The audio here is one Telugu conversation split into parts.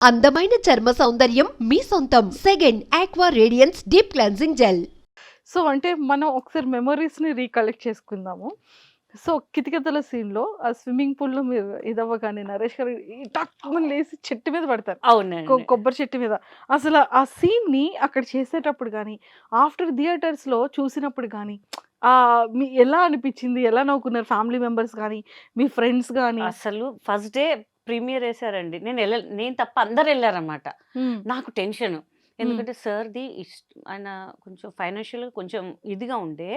అందమైన చర్మ సౌందర్యం మీ సొంతం. Second aqua radiance deep cleansing gel. So అంటే మనం ఒకసారి మెమరీస్‌ని రీకలెక్ట్ చేసుకుందాము. సో 'కితకితల' సీన్‌లో ఆ స్విమ్మింగ్ పూల్‌లో మీరు ఇదవ్వగానే నరేష్ గారు టక్కుమని లేసి చెట్టు మీద పడతారు. అవునండి. కొబ్బరి చెట్టు మీద. అసలు ఆ సీన్‌ని అక్కడ చేసేటప్పుడు గాని, ఆఫ్టర్ థియేటర్స్‌లో చూసినప్పుడు గాని మీ ఎలా అనిపిచ్చింది? ఎలా నవ్వుకున్నారు ఫ్యామిలీ మెంబర్స్ గాని, మీ ఫ్రెండ్స్ గాని? అసలు ఫస్ట్ డే ప్రీమియర్ ఏసారండి. నేను తప్ప అందరెళ్లారనమాట. హ్మ్. నాకు టెన్షను. హ్మ్. ఎందుకంటే సార్‌ది ఆయన కొంచెం ఫైనాన్షియల్‌గా కొంచెం ఇదిగా ఉండే,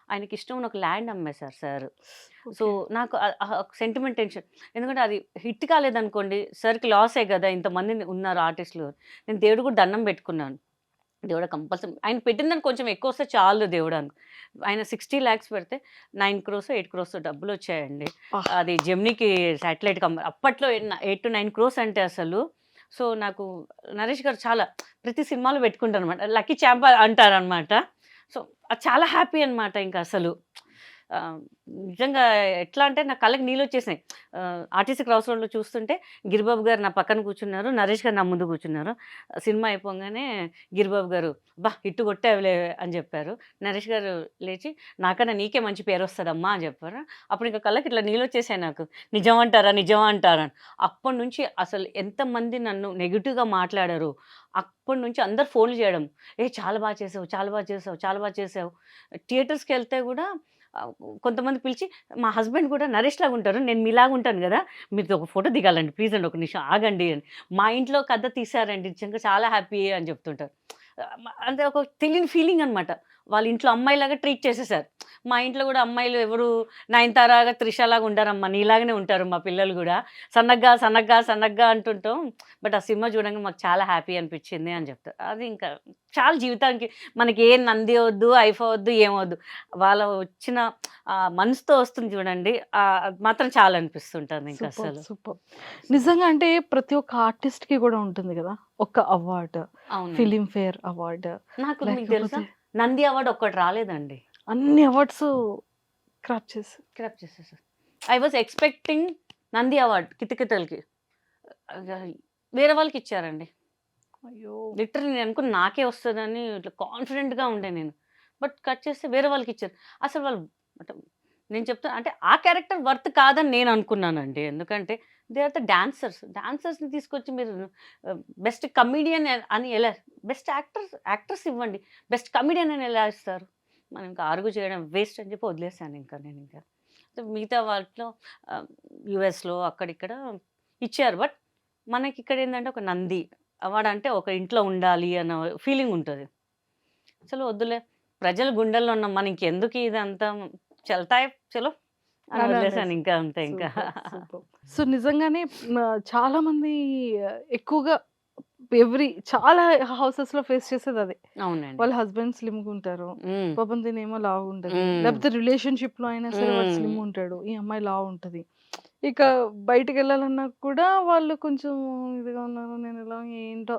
ఆయనకిష్టం ఉన్న ఒక ల్యాండ్ అమ్మేశారు సారు. So, okay. నాకు సెంటిమెంట్ టెన్షన్. ఎందుకంటే అది హిట్ కాలేదనుకోండి, సార్‌కి లాసే గదా! ఇంతమంది ఉన్నారు ఆర్టిస్టులు. నేను దేవుడికి కూడా దండం పెట్టుకున్నాను. దేవుడా కంపల్సరీ ఆయన పెట్టిన దానికి కొంచెం ఎక్కువొస్తే చాలు దేవుడా ఆయన 60,00,000 పెడితే 9,00,00,000, 8,00,00,000 డబ్బులొచ్చాయండి. అబ్బా! అది జెమినీకి శాటిలైట్ అప్పట్లో 8-9 అంటే అసలు. సో, నాకు నరేష్ గారు చాలా ప్రతి సినిమాలో పెట్టుకుంటారనమాట. లక్కీ చాంప్ అంటారనమాట. సో, అది చాలా హ్యాపీ అనమాట ఇంకసలు. ఆహ్, నిజంగా ఎట్లా అంటే నా కళ్ళకి నీళ్ళొచ్చేసినాయి. ఆర్టీసీ క్రాస్ రోడ్‌లో చూస్తుంటే గిరిబాబు గారు నా పక్కన కూర్చున్నారు. నరేష్ గారు నా ముందు కూర్చున్నారు. సినిమా అయిపోగానే గిరిబాబు గారు "అబ్బా! హిట్ కొట్టావులే" అని చెప్పారు. నరేష్ గారు లేచి "నాకన్నా నీకే మంచి పేరొస్తదమ్మా" అని చెప్పారు. అప్పుడు ఇంక కళ్ళకి ఇట్లా నీళ్ళొచ్చేసాయి నాకు. నిజమంటారా? నిజమా అంటారా? అని. అప్పటినుంచి అసలు ఎంతమంది నన్ను నెగెటివ్‌గా మాట్లాడారో, అప్పటినుంచి అందరూ ఫోన్‌లు చేయడం. "ఏ చాలా బా చేసావు, చాలా బా చేసావు, చాలా బా చేసావు." థియేటర్స్‌కెళ్తే గూడా ఆహ్, కొంతమంది పిలిచి మా హస్బెండ్ కూడా నరేష్ లాగా ఉంటారు. నేను మీలాగా ఉంటాను గదా! మీతో ఒక ఫోటో దిగాలండి. ప్లీజ్ అండి ఒక నిమిషం ఆగండి అని. మా ఇంట్లో కథ తీశారండి. నిజంగా చాలా హ్యాపీ అని చెప్తుంటారు. అంటే ఒక తెలియని ఫీలింగ్ అనమాట. వాళ్ళ ఇంట్లో అమ్మాయిలాగా ట్రీట్ చేసేసారు. మా ఇంట్లో గూడా అమ్మాయిలు ఎవరు 'నయనతారగా', 'త్రిషలాగా' ఉండరమ్మా. నీలాగానే ఉంటారు మా పిల్లలు గూడా. సన్నగ్గా, సన్నగ్గా, సన్నగ్గా అంటుంటాం. బట్ ఆ సినిమా చూడంగా మాకు చాలా హ్యాపీ అనిపించింది అని చెప్తారు. అది ఇంకా చాలా జీవితానికి మనకి ఏ నంది వద్దు, ఐఫా వద్దు, ఏమొద్దు. వాళ్ళ వచ్చిన మనసుతో వస్తుంది చూడండి. అది మాత్రం చాలా అనిపిస్తుంటుంది సూపర్బ్! ఇంకసలు. సూపర్బ్! నిజంగా అంటే ప్రతి ఒక్క ఆర్టిస్ట్‌కి గూడా ఉంటుంది గదా! ఒక అవార్డ్. అవునండి. ఫిల్మ్‌ఫేర్ అవార్డ్ నాకు మీకు తెలుసా? లేకపోతే నంది అవార్డ్ ఒక్కటి రాలేదండి. అన్ని అవార్డ్స్ క్రాప్ చేశారు. స్క్రాప్ చేసేసారు. I was expecting Nandi award 'కితకితల'కి. ఆహ్, వేరే వాళ్ళకిచ్చారండి. అయ్యో! లిటరల్లీ నేను అనుకున్న నాకే వస్తదని ఇట్లా కాన్ఫిడెంట్‌గా ఉండే నేను. బట్ కట్ చేస్తే వేరే వాళ్ళకిచ్చారు. అసలు వాళ్ళు అంటే నేను చెప్తున్నా అంటే ఆ క్యారెక్టర్ వర్త్ కాదని నేను అనుకున్నానండి. ఎందుకంటే దే ఆర్ ద డాన్సర్స్. డాన్సర్స్‌ని తీసుకొచ్చి మీరు బెస్ట్ కమెడియన్ అని ఎలా బెస్ట్ యాక్ట్రెస్ ఇవ్వండి. బెస్ట్ కమెడియన్ అని ఎలా ఇస్తారు? మనం ఇంకా ఆర్గ్యూ చేయడం వేస్ట్ అని చెప్పి వదిలేసాను ఇంకా నేనింకా. మిగతా వాటిలో ఆహ్, యూఎస్‌లో అక్కడిక్కడ ఇచ్చారు. బట్ మనకిక్కడ ఏందంటే ఒక నంది అవార్డ్ అంటే ఒక ఇంట్లో ఉండాలి అన్న ఫీలింగ్ ఉంటది. అసలు వద్దులే ప్రజల గుండెల్లో ఉన్నాం. మనం ఇంకెందుకు ఇదంతా చల్తాయి చలో అని అని వదిలేసాను అనేసి. ఇంకా అంతే ఇంకా. సూపర్! సూపర్! సో నిజంగానే చాలామంది ఎక్కువగా చాలా హౌసెస్‌లో ఫేస్ చేసేదదే. అవునండి. వాళ్ళ హస్బెండ్ స్లిమ్‌గుంటారు. హ్మ్. పాపం తినేమో లావుంటది. హ్మ్. లేకపోతే రిలేషన్‌షిప్‌లో అయినా సరే వాడు హ్మ్. స్లిమ్ ఉంటాడు. ఈ అమ్మాయి లావుంటది. ఇక బయటికెళ్ళాలన్నా కూడా వాళ్ళు కొంచెం ఇదిగా ఉన్నారు. నేనిలా ఏంటో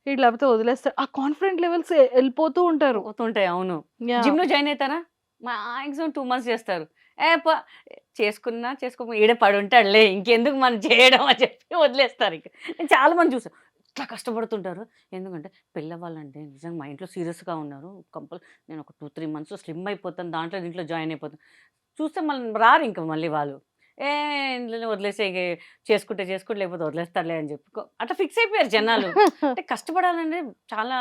లేకపోతే వదిలేస్తారు. ఆ కాన్ఫిడెంట్ లెవెల్స్ ఎళ్ళిపోతూ ఉంటారు. పోతుంటాయి. అవును. యాహ్! జిమ్‌లో జాయిన్ అయితారా? మాక్సిమం 2 మంత్స్ చేస్తారు. ఏ పో చేసుకున్నా చేసుకోకపోయినా ఈడే పడుంటాడులే ఇంకెందుకు మనం చేయడం అని చెప్పి వదిలేస్తారింక. నేను చాలా మంది చూసా. ఇట్లా కష్టపడుతుంటారు. ఎందుకంటే పెళ్ళవ్వాలంటే నిజంగా మా ఇంట్లో సీరియస్‌గా ఉన్నారు. నేను ఒక 2, 3 మంత్స్‌లో స్లిమ్ అయిపోతాను. దాంట్లో దీంట్లో జాయిన్ అయిపోతాను. చూస్తే మళ్ళీ రారింక మళ్ళీ వాళ్ళు. ఏ ఇంట్లోనే వదిలేసేయి చేసుకుంటే చేసుకోండి లేకపోతే వదిలేస్తారులే అని చెప్పి అట్లా ఫిక్స్ అయిపోయారు జనాలు. అంటే కష్టపడాలంటే చాలా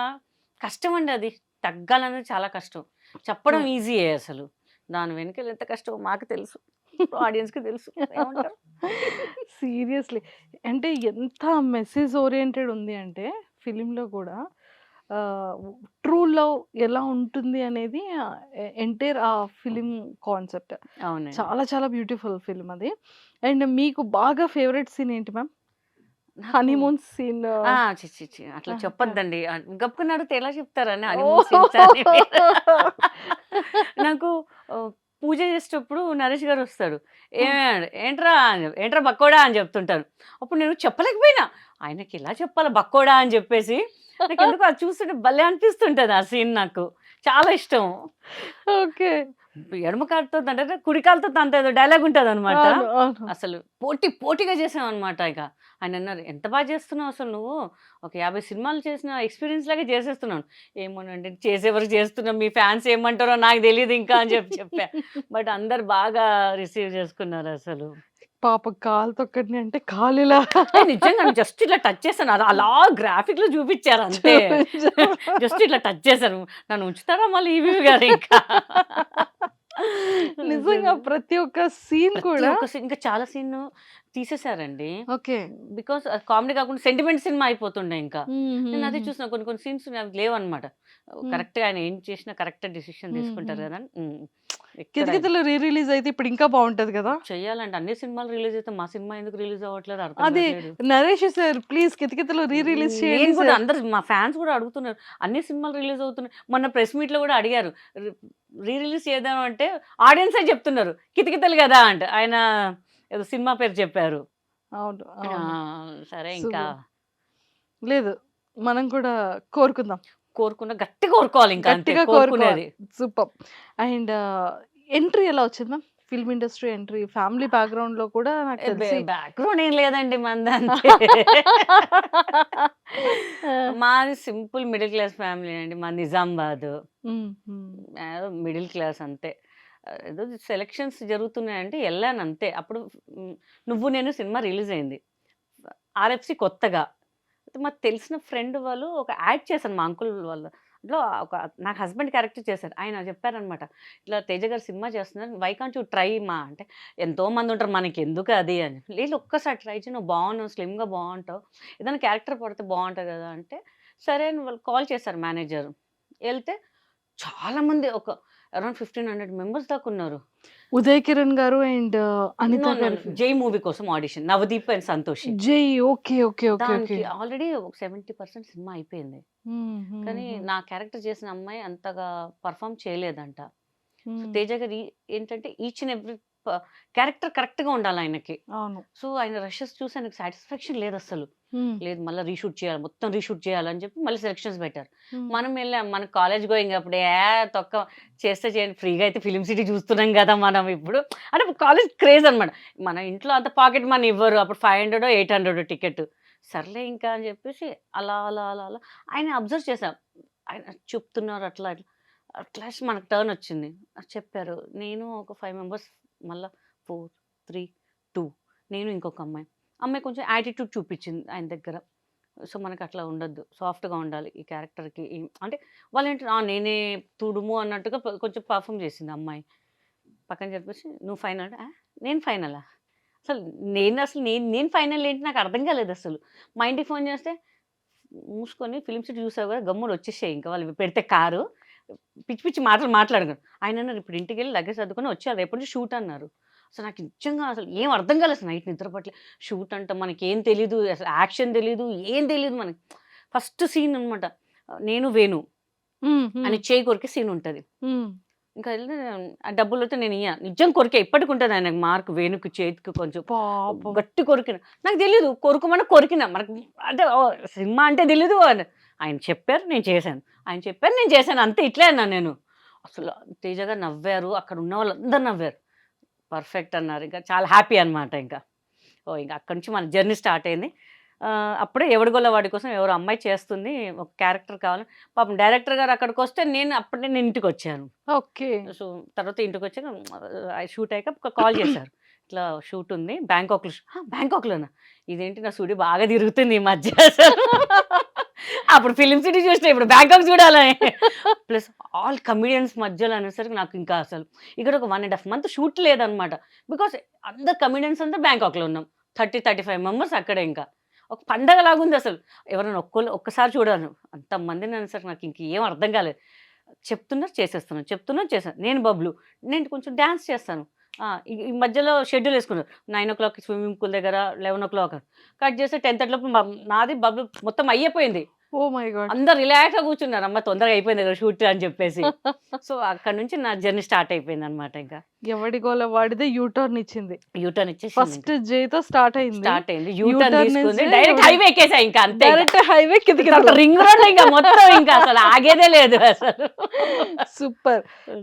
కష్టమండి అది. తగ్గాలనేది చాలా కష్టం. చెప్పడం ట్రూ. ఈజీయే అసలు. దాని వెనకాల ఎంత కష్టమో మాకు తెలుసు. ఆడియన్స్‌కి తెలుసు. ఏమంటారు? సీరియస్‌లీ. అంటే ఎంత మెసేజ్ ఓరియెంటెడ్ ఉంది అంటే ఫిల్మ్‌లో గూడా ఆహ్, ట్రూ లవ్ ఎలా ఉంటుంది అనేది ఎంటైర్ ఆ ఫిల్మ్ కాన్సెప్ట్. అవునండి. చాలా చాలా బ్యూటిఫుల్ ఫిల్మ్ అది. అండ్ మీకు బాగా ఫేవరెట్ సీన్ ఏంటి మ్యామ్? నాకు హనీమూన్ సీన్ ఆ! ఛీ! ఛీ! ఛీ! అట్లా కాదు. చెప్పొద్దండి. గబుక్కున అడిగితే ఎలా చెప్తారని హనీమూన్ సీన్స్ అని ఓహ్! మీరు. నాకు పూజ చేసేటప్పుడు నరేష్ గారొస్తారు. ఏంట్రా ఏంట్రా బక్కోడా అని చెప్తుంటారు. అప్పుడు నేను చెప్పలేకపోయినా. ఆయనకెలా చెప్పాలా బక్కోడా అని చెప్పేసి. నాకెందుకో అది చూస్తుంటే భలే అనిపిస్తుంటది ఆ సీన్ నాకు. చాలా ఇష్టం. ఓకే. ఎడమ కాలుతో అంటే కుడి కాలుతో తంత ఏదో డైలాగ్ ఉంటదనమాట. అవును. అవును. అసలు పోటీగా చేసామనమాట ఇక. ఆయనన్నారు, "ఎంత బా చేస్తున్నావు అసలు నువ్వు. ఒక 50 సినిమాలు చేసిన ఎక్స్‌పీరియన్స్ లాగా చేసేస్తున్నావు." "ఏమోనండి చేసే వరకు చేస్తున్నాం. మీ ఫ్యాన్స్ ఏమంటారో నాకు తెలీదు ఇంకా" అని చెప్పా. బట్ అందరూ బాగా రిసీవ్ చేసుకున్నారసలు. పాపం కాలు తొక్కడిని అంటే కాలిలా నిజంగానే జస్ట్ ఇట్లా టచ్ చేశాను. అలా గ్రాఫిక్‌లో చూపిచ్చారు అంతే. జస్ట్ ఇట్లా టచ్ చేశారు. నన్ను ఉంచుతారా మళ్ళీ ఈవీవి గారు ఇంకా. నిజంగా అసలు ప్రతి ఒక్క సీన్ ప్రతి కూడా ఒక్క సీన్ ఇంకా చాలా సీన్ తీసేసారండి. ఓకే. బికాజ్ కామెడీ కాకుండా సెంటిమెంట్ సినిమా అయిపోతుండే ఇంకా. నేను అదే హుహు. చూసిన కొన్ని సీన్స్ అవి లేవన్నమాట. హ్మ్. కరెక్ట్‌గా ఆయన ఏం చేసినా కరెక్ట్ డెసిషన్ హ్మ్. తీసుకుంటారు హ్మ్. కదా! అని ఎక్కడ 'కితకితలు' రీ రిలీజ్ అయితే ఇప్పుడు ఇంకా బావుంటది కదా! చెయ్యాలండి. అన్ని సినిమాలు రిలీజ్ అయితే మా సినిమా ఎందుకు రిలీజ్ అవ్వట్లేదు అర్థం అదే కావట్లేదు. Naresh sir please 'Kithakithalu' re release నేను చేయండి కూడా సార్. అందరు మా ఫ్యాన్స్ కూడా అడుగుతున్నారు. అన్ని సినిమాలు రిలీజ్ అవుతున్నాయి. మొన్న ప్రెస్ మీట్‌లో కూడా అడిగారు. రి రీ రిలీజ్ చేద్దాం అంటే ఆడియన్సే చెప్తున్నారు. కితకితలు కదా! అంట. ఆయన ఏదో సినిమా పేరు చెప్పారు. అవును. ఆ! అవును. సరే ఇంకా సూపర్. లేదు. మనం కూడా కోరుకుందాం. గట్టిగా కోరుకోవాలి ఇంకా అంతే గట్టిగా కోరుకోవాలి. కోరుకునేది. సూపర్. అండ్ ఎంట్రీ ఎలా వచ్చింది ma'am? Film industry entry family బ్యాక్‌గ్రౌండ్‌లో కూడా నాకు తెలిసి బ్యాక్‌గ్రౌండ్ ఏం లేదండి మనదంతే. ఆ! మాది సింపుల్ మిడిల్ క్లాస్ ఫ్యామిలీ అండి. మాది నిజామాబాదు. హ్మ్. హ్మ్. మిడిల్ క్లాస్ అంతే. ఏదో సెలక్షన్స్ జరుగుతున్నాయంటే ఎళ్ళానంతే. అప్పుడు హ్మ్, 'నువ్వు నేను' సినిమా రిలీజ్ అయింది. ఆర్ఎఫ్‌సి కొత్తగా. అయితే మాకు తెలిసిన ఫ్రెండ్ వాళ్ళు ఒక యాడ్ చేశాను మా అంకుల్ వాళ్ళ దాంట్లో ఒక నాకు హస్బెండ్ క్యారెక్టర్ చేశారు. ఆయన చెప్పారనమాట. "ఇట్లా తేజ గారు సినిమా చేస్తున్నారు. వై కాంట్ యూ ట్రై మా" అంటే ఎంతోమంది ఉంటారు మనకెందుకు అది అని. లేదు ఒక్కసారి ట్రై చెయి నువ్వు బాగున్నావు, స్లిమ్‌గా బావుంటావు. ఏదైనా క్యారెక్టర్ పడితే బావుంటది కదా! అంటే సరే అని వాళ్ళు కాల్ చేశారు మేనేజర్. ఎళ్తే చాలామంది ఒక అరౌండ్ 1500 మెంబర్స్ దాకా ఉన్నారు. ఉదయ్ కిరణ్ గారు అండ్ అనిత నో. గారి 'జై' మూవీ కోసం ఆడిషన్. 'నవదీప్ అండ్ సంతోషి.' జై ఓకే. ఓకే. ఓకే. ఓకే. దానికి ఆల్రెడీ ఒక 70% సినిమా అయిపోయింది. హ్మ్. కానీ హ్మ్. నా క్యారెక్టర్ చేసిన అమ్మాయి అంతగా పెర్ఫార్మ్ చేయలేదంట. సో, హ్మ్. తేజ గారు ఏంటంటే ఈచ్ అండ్ ఎవ్రీ క్యారెక్టర్ కరెక్ట్‌గా ఉండాలాయనకి. అవును. సో, ఆయన రషెస్ చూసి ఆయనకి సాటిస్ఫాక్షన్ లేదస్సలు. హ్మ్. లేదు మళ్ళా రీషూట్ చేయాలి. మొత్తం రీషూట్ చేయాలని చెప్పి మళ్ళీ సెలక్షన్స్ పెట్టారు. హ్మ్. మనం వెళ్ళాం. మన కాలేజ్ గోయింగ్ అప్పుడు తొక్క చేస్తే చేయండి. ఫ్రీగా అయితే ఫిల్మ్ సిటీ చూస్తున్నాం గదా! మనం ఇప్పుడు. అంటే కాలేజ్ క్రేజ్ అనమాట. మన ఇంట్లో అంత పాకెట్ మనీ ఇవ్వరు. అప్పుడు 500 800 టికెట్. సర్లే ఇంకా అని చెప్పేసి అలా ఆయన అబ్జర్వ్ చేశాం. ఆయన చెప్తున్నారు అట్లా ఇట్లా. అట్ లాస్ట్ మనకు టర్న్ వచ్చింది. చెప్పారు. నేను ఒక 5 మెంబర్స్ మళ్ళా 4, 3, 2 నేను ఇంకొక అమ్మాయి. అమ్మాయి కొంచెం యాటిట్యూడ్ చూపిచ్చింది ఆయన దగ్గర. సో, మనకట్లా ఉండొద్దు. సాఫ్ట్‌గా ఉండాలి ఈ క్యారెక్టర్‌కి. అంటే వాళ్ళేంటి నేనే తుడుము అన్నట్టుగా కొంచెం పర్ఫార్మ్ చేసింది ఆ అమ్మాయి. పక్కన చెప్పేసి "నువ్వు ఫైనల్" నేను ఫైనలా? అసలు నేను ఫైనల్ ఏంటి నాకు అర్థం కాలేదసలు. మా ఇంటికి ఫోన్ చేస్తే, "మూసుకొని ఫిల్మ్ సిటీ చూసావు కదా! గమ్మున వచ్చేసేయి ఇంక వాళ్ళు పెడితే కారు. పిచ్చి పిచ్చి మాటలు మాట్లాడకు." ఆయనన్నారు, "ఇప్పుడు ఇంటికెళ్ళి లగేజ్ సర్దుకొని వచ్చేయాలి. రేపటి నుంచి షూట్" అన్నారు. అసలు నాకు నిజంగా అసలు ఏం అర్థం కాలేదు. అసలు నైట్ నిద్ర పట్టలే. షూట్ అంట మనకేం తెలీదు. అసలు యాక్షన్ తెలీదు. ఏం తెలీదు మనకి. ఫస్ట్ సీన్ అనమాట. నేను, వేణు హ్మ్. హ్మ్. అని చేయి కొరికే సీన్ ఉంటది. హ్మ్. ఇంకా ఎళ్ళి ఆ డబ్బులైతే నేనియ్య. నిజం కొరికా. ఇప్పటికుంటది ఆయనకి మార్క్ వేణుకి చేతికి కొంచెం పాపం. గట్టి కొరికిన. నాకు తెలీదు. కొరుకోమన్నా కొరికిన. మనకు అంటే సినిమా అంటే తెలీదు అని. ఆయన చెప్పారు. నేను చేశాను. ఆయన చెప్పారు. నేను చేశాను. అంతే ఇట్లే అన్నాను నేను. అసలు తేజ గారు నవ్వారు. అక్కడ ఉన్న వాళ్ళందరూ నవ్వారు. పర్ఫెక్ట్ అన్నారు. ఇంకా చాలా హ్యాపీ అనమాట ఇంకా. ఇంక అక్కడి నుంచి మన జర్నీ స్టార్ట్ అయింది. అప్పుడే 'ఎవడిగోల వాడి' కోసం ఎవరో అమ్మాయి చేస్తుంది. ఒక క్యారెక్టర్ కావాలి. పాపం డైరెక్టర్ గారు అక్కడికొస్తే నేను ఇంటికొచ్చాను. ఓకే. సో, తర్వాత ఇంటికొచ్చాక షూట్ అయ్యాక కాల్ చేశారు. ఇట్లా షూట్ ఉంది బ్యాంకాక్‌లో. బ్యాంకాక్‌లోనా? ఇదేంటి నా సుడి బాగా తిరుగుతుంది ఈ మధ్య అసలు. అప్పుడు ఫిల్మ్ సిటీ చూసినా ఇప్పుడు బ్యాంకాక్ చూడాలని. ప్లస్ ఆల్ కమెడియన్స్ మధ్యలో అనేసరికి నాకు ఇంకా అసలు ఇక్కడ ఒక 1 ½ మంత్ షూట్ లేదనమాట. బికాజ్ అందరు కమెడియన్స్ అందరూ బ్యాంకాక్‌లో ఉన్నాం. 30, 35 మెంబర్స్ అక్కడే ఇంకా. ఒక పండగలాగుంది అసలు. ఎవరైనా ఒక్కసారి చూడాలి. అంతమందిని అనేసరికి నాకు ఇంకేం అర్థం కాలేదు. చెప్తున్నారు చేసేస్తున్నాను. చెప్తున్నారు చేశాను. నేను బబ్లు. నేను కొంచెం డాన్స్ చేస్తాను. ఈ ఈ మధ్యలో షెడ్యూల్ యేసుకున్నారు. 9:00 స్విమ్మింగ్ పూల్ దగ్గర, 11:00 కట్ చేసి 10:30 లోపు నాది బబ్లు మొత్తం అయ్యిపోయింది. Oh my God! అందరూ రిలాక్స్‌గా కూర్చున్నారు. అమ్మ తొందరగా అయిపోయింది కదా షూట్ అని చెప్పేసి. సో, అక్కడి నుంచి నా జర్నీ స్టార్ట్ అయిపోయిందనమాట ఇంకా. ఎవడి గోల వాడిదే యూ టర్న్ ఇచ్చింది. యూటర్న్ ఇచ్చేసింది ఫస్ట్ ఇంకా. జేతో స్టార్ట్ అయింది. స్టార్ట్ అయింది. యూ యూటర్న్ టర్న్ తీసుకుంది. నుంచి డైరెక్ట్ హైవే ఎక్కేసా ఇంకా అంతే ఇంకా. డైరెక్ట్ హైవే తర్వాత కితకితలు. రింగ్ రోడ్ ఇంకా మొత్తం ఇంకా అసలు ఆగేదే లేదు అసలు. సూపర్.